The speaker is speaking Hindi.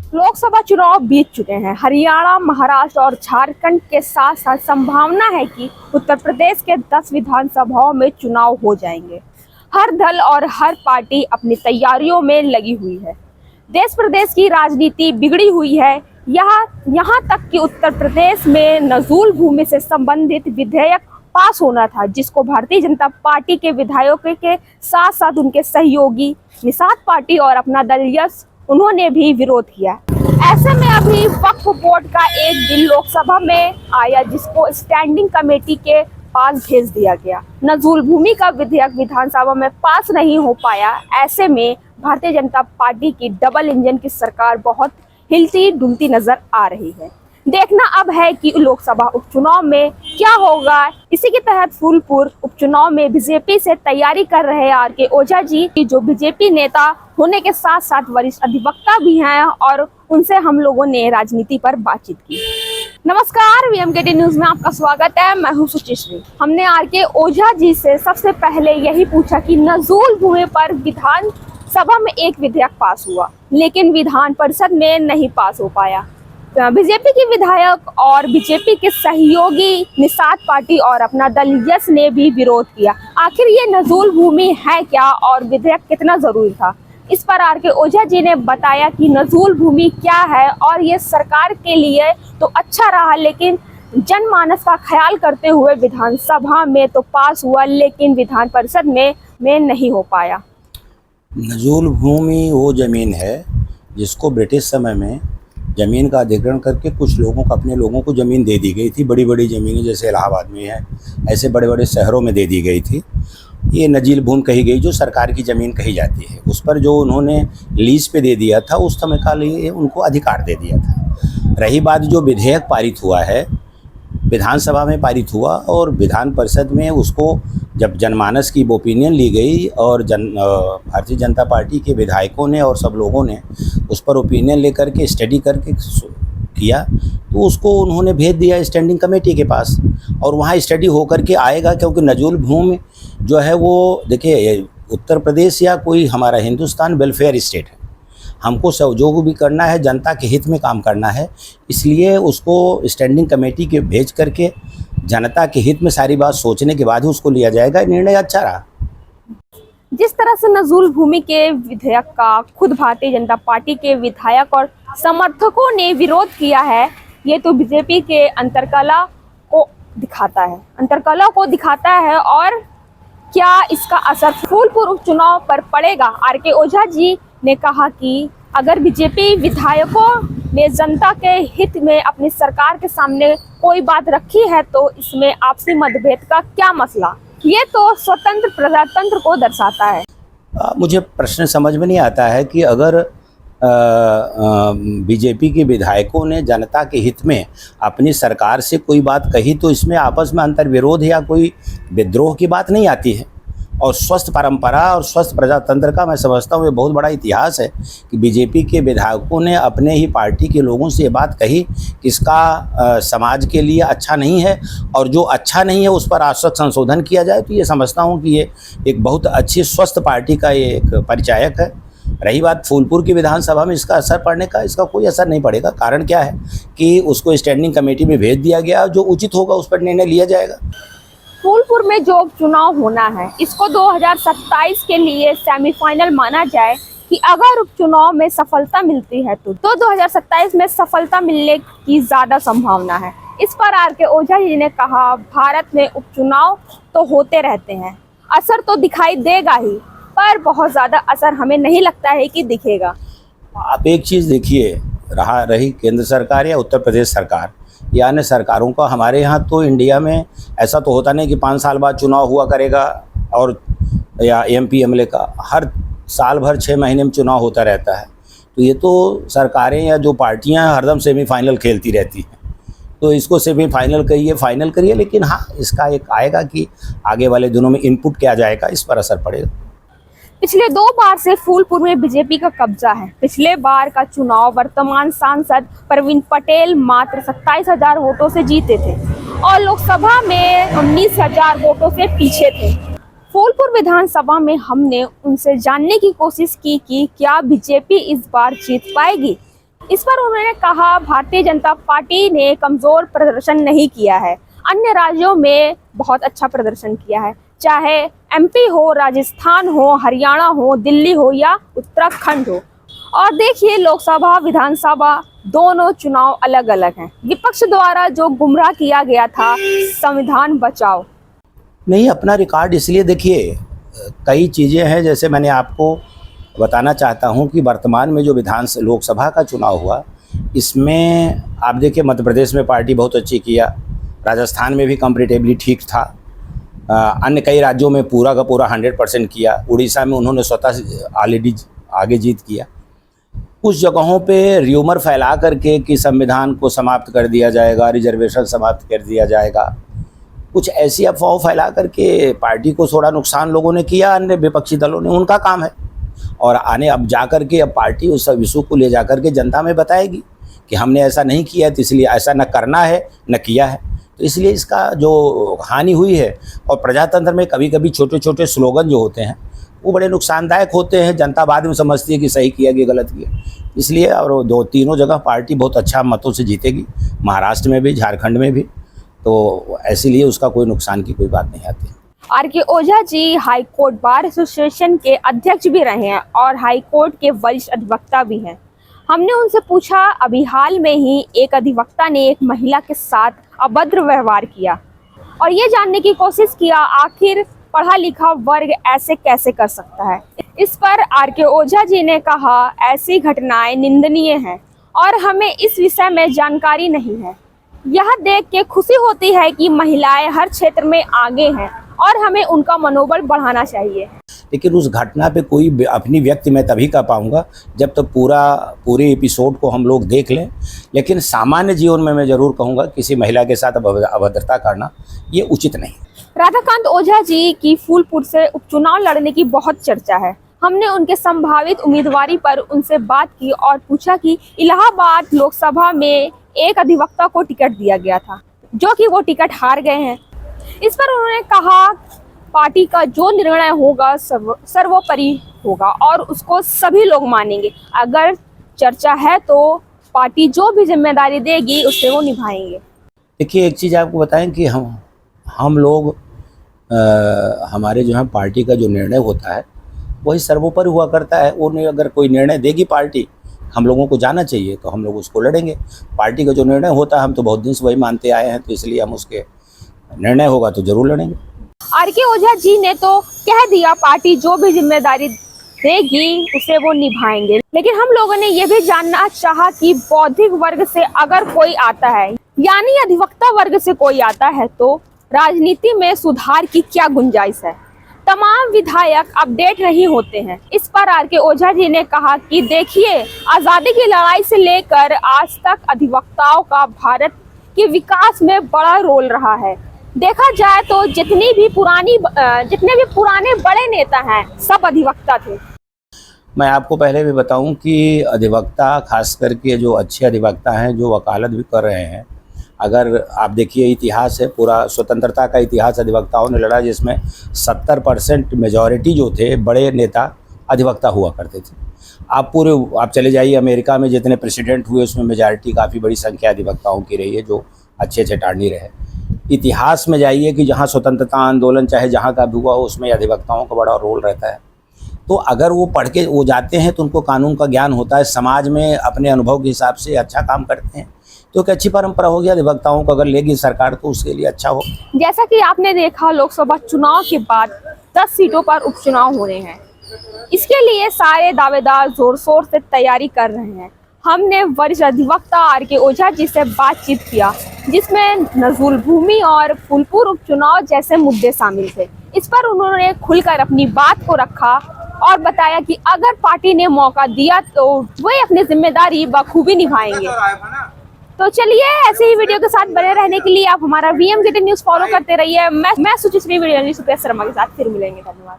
लोकसभा चुनाव बीत चुके हैं। हरियाणा, महाराष्ट्र और झारखंड के साथ साथ संभावना है कि उत्तर प्रदेश के 10 विधानसभाओं में चुनाव हो जाएंगे। हर दल और हर पार्टी अपनी तैयारियों में लगी हुई है। देश प्रदेश की राजनीति बिगड़ी हुई है। यहाँ तक कि उत्तर प्रदेश में नजूल भूमि से संबंधित विधेयक पास होना था, जिसको भारतीय जनता पार्टी के विधायकों के साथ साथ उनके सहयोगी निषाद पार्टी और अपना दल यस उन्होंने भी विरोध किया। ऐसे में अभी वक्फ बोर्ड का एक बिल लोकसभा में आया, जिसको स्टैंडिंग कमेटी के पास भेज दिया गया। नजूल भूमि का विधेयक विधानसभा में पास नहीं हो पाया। ऐसे में भारतीय जनता पार्टी की डबल इंजन की सरकार बहुत हिलती डुलती नजर आ रही है। देखना अब है कि लोकसभा उपचुनाव में क्या होगा। इसी के तहत फूलपुर उपचुनाव में बीजेपी से तैयारी कर रहे आर.के. ओझा जी, जो बीजेपी नेता होने के साथ साथ वरिष्ठ अधिवक्ता भी हैं, और उनसे हम लोगों ने राजनीति पर बातचीत की। नमस्कार, वीएमकेटी न्यूज में आपका स्वागत है। मैं हूं सुचिश्री। हमने आर.के. ओझा जी से सबसे पहले यही पूछा कि नजूल भूमि पर विधानसभा में एक विधेयक पास हुआ, लेकिन विधान परिषद में नहीं पास हो पाया। बीजेपी के विधायक और बीजेपी के सहयोगी निषाद पार्टी और अपना दल यस ने भी विरोध किया। आखिर ये नजूल भूमि है क्या और विधेयक कितना जरूरी था? इस पर आर.के. ओझा जी ने बताया कि नजूल भूमि क्या है और ये सरकार के लिए तो अच्छा रहा, लेकिन जनमानस का ख्याल करते हुए विधानसभा में तो पास हुआ, लेकिन विधान परिषद में नहीं हो पाया। नजूल भूमि वो ज़मीन है जिसको ब्रिटिश समय में ज़मीन का अधिग्रहण करके कुछ लोगों को, अपने लोगों को ज़मीन दे दी गई थी। बड़ी बड़ी ज़मीनें जैसे इलाहाबाद में है, ऐसे बड़े बड़े शहरों में दे दी गई थी। ये नजील भूमि कही गई, जो सरकार की ज़मीन कही जाती है। उस पर जो उन्होंने लीज पे दे दिया था, उस समय का लिए उनको अधिकार दे दिया था। रही बात जो विधेयक पारित हुआ है, विधानसभा में पारित हुआ और विधान परिषद में उसको जब जनमानस की ओपिनियन ली गई और भारतीय जनता पार्टी के विधायकों ने और सब लोगों ने उस पर ओपिनियन लेकर के स्टडी करके किया, तो उसको उन्होंने भेज दिया स्टैंडिंग कमेटी के पास, और वहाँ स्टडी होकर के आएगा। क्योंकि नजूल भूमि जो है वो, देखिए, उत्तर प्रदेश या कोई हमारा हिंदुस्तान वेलफेयर स्टेट है। हमको सहयोग भी करना है, जनता के हित में काम करना है, इसलिए उसको स्टैंडिंग कमेटी के भेज करके जनता के हित में सारी बात सोचने के बाद ही उसको लिया जाएगा। निर्णय अच्छा रहा। जिस तरह से नजूल भूमि के विधेयक का खुद भारतीय जनता पार्टी के विधायक और समर्थकों ने विरोध किया है, ये तो बीजेपी के अंतर्कला को दिखाता है। और क्या इसका असर फूलपुर उपचुनाव पर पड़ेगा? आर.के. ओझा जी ने कहा कि अगर बीजेपी विधायकों ने जनता के हित में अपनी सरकार के सामने कोई बात रखी है, तो इसमें आपसी मतभेद का क्या मसला? ये तो स्वतंत्र प्रजातंत्र को दर्शाता है। मुझे प्रश्न समझ में नहीं आता है कि अगर बीजेपी के विधायकों ने जनता के हित में अपनी सरकार से कोई बात कही, तो इसमें आपस में अंतर्विरोध या कोई विद्रोह की बात नहीं आती है। और स्वस्थ परंपरा और स्वस्थ प्रजातंत्र का मैं समझता हूँ ये बहुत बड़ा इतिहास है कि बीजेपी के विधायकों ने अपने ही पार्टी के लोगों से ये बात कही कि इसका समाज के लिए अच्छा नहीं है, और जो अच्छा नहीं है उस पर आवश्यक संशोधन किया जाए। तो ये समझता हूँ कि ये एक बहुत अच्छी स्वस्थ पार्टी का ये एक परिचायक है। रही बात फूलपुर की विधानसभा में इसका असर पड़ने का, इसका कोई असर नहीं पड़ेगा। कारण क्या है कि उसको स्टैंडिंग कमेटी में भेज दिया गया, जो उचित होगा उस पर निर्णय लिया जाएगा। फूलपुर में जो उपचुनाव होना है, इसको 2027 के लिए सेमीफाइनल माना जाए कि अगर उपचुनाव में सफलता मिलती है तो 2027 में सफलता मिलने की ज्यादा संभावना है। इस पर आर.के. ओझा जी ने कहा, भारत में उपचुनाव तो होते रहते हैं, असर तो दिखाई देगा ही, पर बहुत ज्यादा असर हमें नहीं लगता है कि दिखेगा। आप एक चीज़ देखिए, रही केंद्र सरकार या उत्तर प्रदेश सरकार या अन्य सरकारों का, हमारे यहाँ तो इंडिया में ऐसा तो होता नहीं कि 5 साल बाद चुनाव हुआ करेगा, और या एमपी एमएलए का हर साल भर 6 महीने में चुनाव होता रहता है। तो ये तो सरकारें या जो पार्टियां हरदम सेमीफाइनल खेलती रहती हैं, तो इसको सेमीफाइनल करिए, फाइनल करिए, लेकिन हाँ, इसका एक आएगा कि आगे वाले दिनों में इनपुट क्या जाएगा, इस पर असर पड़ेगा। पिछले 2 बार से फूलपुर में बीजेपी का कब्जा है। पिछले बार का चुनाव वर्तमान सांसद प्रवीण पटेल मात्र 27,000 वोटों से जीते थे और लोकसभा में 19,000 वोटों से पीछे थे। फूलपुर विधानसभा में हमने उनसे जानने की कोशिश की कि क्या बीजेपी इस बार जीत पाएगी। इस पर उन्होंने कहा भारतीय जनता पार्टी ने कमजोर प्रदर्शन नहीं किया है, अन्य राज्यों में बहुत अच्छा प्रदर्शन किया है, चाहे एमपी हो, राजस्थान हो, हरियाणा हो, दिल्ली हो या उत्तराखंड हो। और देखिए, लोकसभा विधानसभा दोनों चुनाव अलग अलग हैं। विपक्ष द्वारा जो गुमराह किया गया था संविधान बचाओ, नहीं, अपना रिकॉर्ड इसलिए देखिए, कई चीज़ें हैं, जैसे मैंने आपको बताना चाहता हूं कि वर्तमान में जो लोकसभा का चुनाव हुआ, इसमें आप देखिए मध्य प्रदेश में पार्टी बहुत अच्छी किया, राजस्थान में भी कंपैरेटिवली ठीक था, अन्य कई राज्यों में पूरा का पूरा 100% किया, उड़ीसा में उन्होंने स्वतः ऑलरेडी आगे जीत किया। कुछ जगहों पे र्यूमर फैला करके कि संविधान को समाप्त कर दिया जाएगा, रिजर्वेशन समाप्त कर दिया जाएगा, कुछ ऐसी अफवाह फैला करके पार्टी को थोड़ा नुकसान लोगों ने किया, अन्य विपक्षी दलों ने, उनका काम है। और अब जा कर के अब पार्टी उस विषय को ले जा कर के जनता में बताएगी कि हमने ऐसा नहीं किया, तो इसलिए ऐसा न करना है न किया है। तो इसलिए इसका जो हानि हुई है, और प्रजातंत्र में कभी कभी छोटे छोटे स्लोगन जो होते हैं वो बड़े नुकसानदायक होते हैं, जनता बाद में समझती है कि सही किया कि गलत किया। इसलिए और तीनों जगह पार्टी बहुत अच्छा मतों से जीतेगी, महाराष्ट्र में भी, झारखंड में भी, तो इसीलिए उसका कोई नुकसान की कोई बात नहीं आती। R K. Ojha ji high court bar association के अध्यक्ष भी रहे हैं और हाई कोर्ट के वरिष्ठ अधिवक्ता भी हैं। हमने उनसे पूछा, अभी हाल में ही एक अधिवक्ता ने एक महिला के साथ अभद्र व्यवहार किया, और ये जानने की कोशिश किया आखिर पढ़ा लिखा वर्ग ऐसे कैसे कर सकता है। इस पर आर.के. ओझा जी ने कहा, ऐसी घटनाएं निंदनीय हैं और हमें इस विषय में जानकारी नहीं है। यह देख के खुशी होती है कि महिलाएं हर क्षेत्र में आगे हैं और हमें उनका मनोबल बढ़ाना चाहिए। लेकिन उस घटना पे कोई अपनी व्यक्ति मैं तभी कर पाऊंगा जब तक पूरे एपिसोड को हम लोग देख लें। लेकिन सामान्य जीवन में मैं ज़रूर कहूँगा, किसी महिला के साथ अभद्रता करना ये उचित नहीं। राधाकांत ओझा जी की फूलपुर से उपचुनाव लड़ने की बहुत चर्चा है। हमने उनके संभावित उम्मीदवारी पर उनसे बात की और पूछा कि इलाहाबाद लोकसभा में एक अधिवक्ता को टिकट दिया गया था, जो कि वो टिकट हार गए हैं। इस पर उन्होंने कहा, पार्टी का जो निर्णय होगा सर्वोपरि होगा और उसको सभी लोग मानेंगे। अगर चर्चा है तो पार्टी जो भी जिम्मेदारी देगी उससे वो निभाएंगे। देखिए, एक चीज़ आपको बताएं कि हम लोग हमारे जो है पार्टी का जो निर्णय होता है वही सर्वोपरि हुआ करता है। वो अगर कोई निर्णय देगी पार्टी, हम लोगों को जाना चाहिए, तो हम लोग उसको लड़ेंगे। पार्टी का जो निर्णय होता है हम तो बहुत दिन से वही मानते आए हैं, तो इसलिए हम उसके निर्णय होगा तो जरूर लड़ेंगे। आर.के. ओझा जी ने तो कह दिया, पार्टी जो भी जिम्मेदारी देगी उसे वो निभाएंगे। लेकिन हम लोगों ने ये भी जानना चाहा कि बौद्धिक वर्ग से अगर कोई आता है, यानी अधिवक्ता वर्ग से कोई आता है, तो राजनीति में सुधार की क्या गुंजाइश है। तमाम विधायक अपडेट नहीं होते हैं। इस पर आर.के. ओझा जी ने कहा कि देखिए, आज़ादी की लड़ाई से लेकर आज तक अधिवक्ताओं का भारत के विकास में बड़ा रोल रहा है। देखा जाए तो जितने भी पुराने बड़े नेता हैं सब अधिवक्ता थे। मैं आपको पहले भी बताऊं कि अधिवक्ता, खास करके जो अच्छे अधिवक्ता हैं, जो वकालत भी कर रहे हैं, अगर आप देखिए इतिहास है, पूरा स्वतंत्रता का इतिहास अधिवक्ताओं ने लड़ा, जिसमें 70% मेजॉरिटी जो थे बड़े नेता अधिवक्ता हुआ करते थे। आप चले जाइए अमेरिका में, जितने प्रेसिडेंट हुए उसमें मेजॉरिटी काफ़ी बड़ी संख्या अधिवक्ताओं की रही है, जो अच्छे अटॉर्नी रहे। इतिहास में जाइए कि जहाँ स्वतंत्रता आंदोलन चाहे जहाँ का भी हुआ हो, उसमें अधिवक्ताओं का बड़ा रोल रहता है। तो अगर वो पढ़ के वो जाते हैं तो उनको कानून का ज्ञान होता है, समाज में अपने अनुभव के हिसाब से अच्छा काम करते हैं, तो एक अच्छी परंपरा होगी अधिवक्ताओं को अगर लेगी सरकार तो उसके लिए अच्छा हो। जैसा कि आपने देखा, लोकसभा चुनाव के बाद 10 सीटों पर उपचुनाव होने हैं। इसके लिए सारे दावेदार जोर शोर से तैयारी कर रहे हैं। हमने वरिष्ठ अधिवक्ता आर.के. ओझा जी से बातचीत किया, जिसमें नजूल भूमि और फूलपुर उपचुनाव जैसे मुद्दे शामिल थे। इस पर उन्होंने खुलकर अपनी बात को रखा और बताया कि अगर पार्टी ने मौका दिया तो वे अपनी जिम्मेदारी बखूबी निभाएंगे। तो चलिए, ऐसे ही वीडियो के साथ बने रहने के लिए आप हमारा VMGT न्यूज़ फॉलो करते रहिए। मैं सुचिश्री वीडियो सुप्रिया शर्मा के साथ फिर मिलेंगे। धन्यवाद।